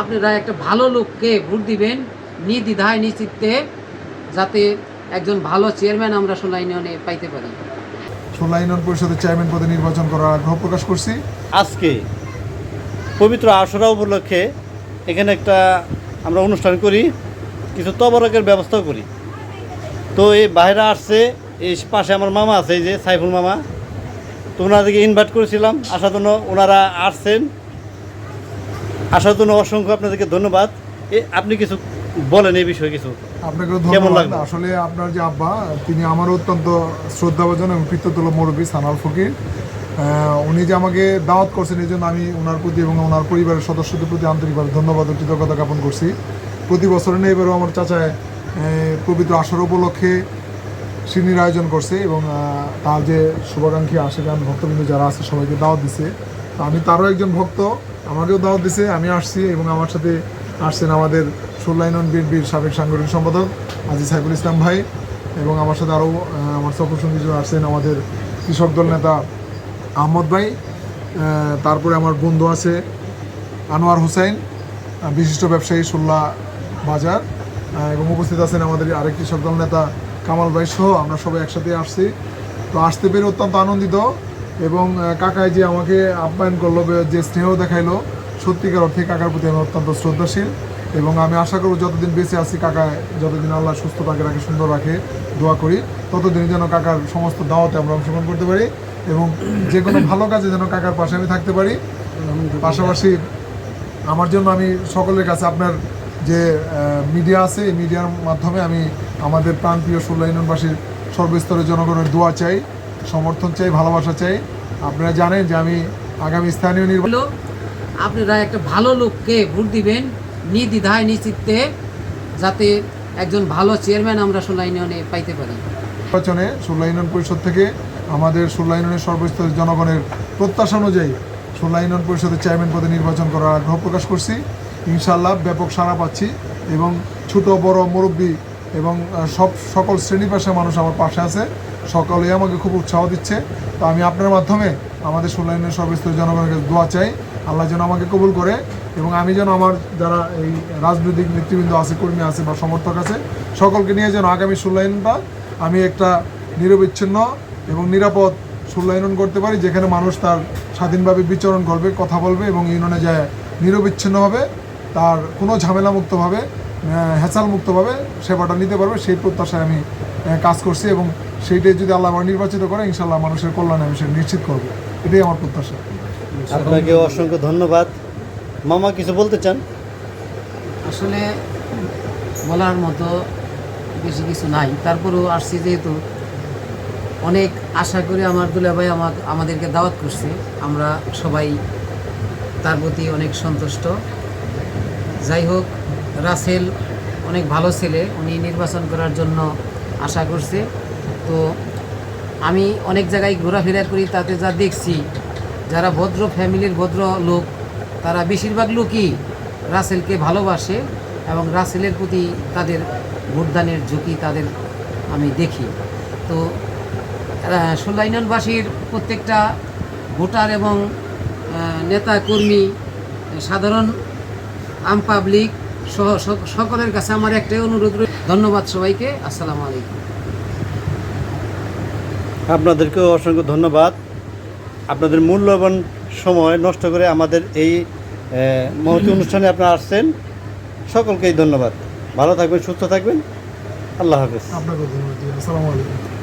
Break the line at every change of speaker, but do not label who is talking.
আপনারা একটা ভালো লোককে ভোট দিবেন নির্দ্বিধায় নিশ্চিত্তে, যাতে একজন ভালো চেয়ারম্যান আমরা সোলা ইউনিয়নে পাইতে পারি।
সোলা ইউনিয়ন পরিষদের চেয়ারম্যান পদে নির্বাচন করার আগ্রহ প্রকাশ করছি।
আজকে পবিত্র আশুরা উপলক্ষে এখানে একটা আমরা অনুষ্ঠান করি, কিছু তবরকের ব্যবস্থাও করি। তো এই বাইরে আসছে, এই পাশে আমার মামা আছে, এই যে সাইফুল মামা, তো ওনাদেরকে ইনভাইট করেছিলাম আসার জন্য, ওনারা আসছেন। আসার জন্য অসংখ্য আপনাদেরকে ধন্যবাদ। আপনি কিছু বলেন এই বিষয়ে কিছু।
আপনাকে
কেমন
ধন্যবাদ।
লাগলো?
আসলে আপনার যে আব্বা, তিনি আমারও অত্যন্ত শ্রদ্ধাভাজন এবং পিতৃতুল্য মুরব্বী সানাল ফকির। উনি যে আমাকে দাওয়াত করছেন, এই জন্য আমি ওনার প্রতি এবং ওনার পরিবারের সদস্যদের প্রতি আন্তরিকভাবে ধন্যবাদ ও কৃতজ্ঞতা জ্ঞাপন করছি। প্রতি বছরে না, এবারও আমার চাচায় পবিত্র আশুরা উপলক্ষে সিন্নির আয়োজন করছে এবং তার যে শুভাকাঙ্ক্ষী আশেকান ভক্তবৃন্দ যারা আছে সবাইকে দাওয়াত দিছে। তো আমি তারও একজন ভক্ত, আমাকেও দাওয়াত দিছে, আমি আসছি এবং আমার সাথে আসছেন আমাদের সোলা ইউনিয়ন বিএনপির সাবেক সাংগঠনিক সম্পাদক আজি সাইফুল ইসলাম ভাই, এবং আমার সাথে আরও আমার সফরসঙ্গী আসছেন আমাদের কৃষক দল নেতা আহমদ ভাই, তারপরে আমার বন্ধু আছে আনোয়ার হোসেন, বিশিষ্ট ব্যবসায়ী সোল্লা বাজার, এবং উপস্থিত আছেন আমাদের আরেক কৃষক দল নেতা কামাল ভাই সহ আমরা সবাই একসাথে আসছি। তো আসতে পেরে অত্যন্ত আনন্দিত, এবং কাকায় যে আমাকে আপ্যায়ন করলো, যে স্নেহ দেখাইলো, সত্যিকার অর্থে কাকার প্রতি আমি অত্যন্ত শ্রদ্ধাশীল। এবং আমি আশা করব যতদিন বেঁচে আছি, কাকায় যতদিন আল্লাহ সুস্থ তাকে রাখে, সুন্দর রাখে, দোয়া করি ততদিন যেন কাকার সমস্ত দাওয়াতে আমরা অংশগ্রহণ করতে পারি এবং যে কোনো ভালো কাজে যেন কাকার পাশে আমি থাকতে পারি। পাশাপাশি আমার জন্য আমি সকলের কাছে, আপনার যে মিডিয়া আছে, এই মিডিয়ার মাধ্যমে আমি আমাদের প্রাণপ্রিয় সোলা ইউনিয়নবাসীর সর্বস্তরের জনগণের দোয়া চাই, সমর্থন চাই, ভালোবাসা চাই। আপনারা জানেন যে আমি আগামী স্থানীয় নির্বাচন,
আপনারা একটা ভালো লোককে ভোট দিবেন নির্দ্বিধায় নিশ্চিত্তে, যাতে একজন ভালো চেয়ারম্যান আমরা সোলা ইউনিয়নে পাইতে পারি।
নির্বাচনে সোলা ইউনিয়ন পরিষদ থেকে আমাদের সোলা ইউনিয়নের সর্বস্তরের জনগণের প্রত্যাশা অনুযায়ী সোলা ইউনিয়ন পরিষদের চেয়ারম্যান পদে নির্বাচন করার আগ্রহ প্রকাশ করছি। ইনশাআল্লাহ ব্যাপক সাড়া পাচ্ছি, এবং ছোট বড় মুরব্বী এবং সকল শ্রেণী পেশার মানুষ আমার পাশে আছে, সকলেই আমাকে খুব উৎসাহ দিচ্ছে। তো আমি আপনার মাধ্যমে আমাদের সোলা ইউনিয়নের সর্বস্তরের জনগণের কাছে দোয়া চাই, আল্লাহ যেন আমাকে কবুল করে, এবং আমি যেন আমার যারা এই রাজনৈতিক নেতৃবৃন্দ আছে, কর্মী আছে বা সমর্থক আছে, সকলকে নিয়ে যেন আগামী সোলা ইউনিয়নটা আমি একটা নিরবিচ্ছিন্ন এবং নিরাপদ সোলা ইউনিয়ন করতে পারি, যেখানে মানুষ তার স্বাধীনভাবে বিচরণ করবে, কথা বলবে এবং ইউনিয়নে যায় নিরবিচ্ছিন্নভাবে তার কোনো ঝামেলামুক্তভাবে, হ্যাচালমুক্তভাবে সেবাটা নিতে পারবে। সেই প্রত্যাশায় আমি কাজ করছি, এবং সেইটাই যদি আল্লাহ আমার নির্বাচিত করে, ইনশাআল্লাহ মানুষের কল্যাণে আমি সেটা নিশ্চিত করবো। এটাই আমার প্রত্যাশা।
আপনাকে অসংখ্য ধন্যবাদ। মামা কিছু বলতে চান?
আসলে বলার মতো বেশি কিছু নাই, তারপরেও আসছি যেহেতু, অনেক আশা করে আমার দুলাভাই আমাদেরকে দাওয়াত করছে, আমরা সবাই তার প্রতি অনেক সন্তুষ্ট। যাই হোক, রাসেল অনেক ভালো ছেলে, উনি নির্বাচন করার জন্য আশা করছে। তো আমি অনেক জায়গায় ঘোরাফেরা করি, তাতে যা দেখছি, যারা ভদ্র ফ্যামিলির ভদ্র লোক, তারা বেশিরভাগ লোকই রাসেলকে ভালোবাসে এবং রাসেলের প্রতি তাদের ভোটদানের ঝুঁকি তাদের আমি দেখি। তো সোলা ইউনিয়নবাসীর প্রত্যেকটা ভোটার এবং নেতা কর্মী, সাধারণ আম পাবলিক সহ সকলের কাছে আমার একটাই অনুরোধ রইল। ধন্যবাদ সবাইকে। আসসালামু আলাইকুম।
আপনাদেরকেও অসংখ্য ধন্যবাদ। আপনাদের মূল্যবান সময় নষ্ট করে আমাদের এই মহতী অনুষ্ঠানে আপনারা আসছেন, সকলকেই ধন্যবাদ। ভালো থাকবেন, সুস্থ থাকবেন। আল্লাহ হাফেজ।
আপনাকে ধন্যবাদ। আসসালামু আলাইকুম।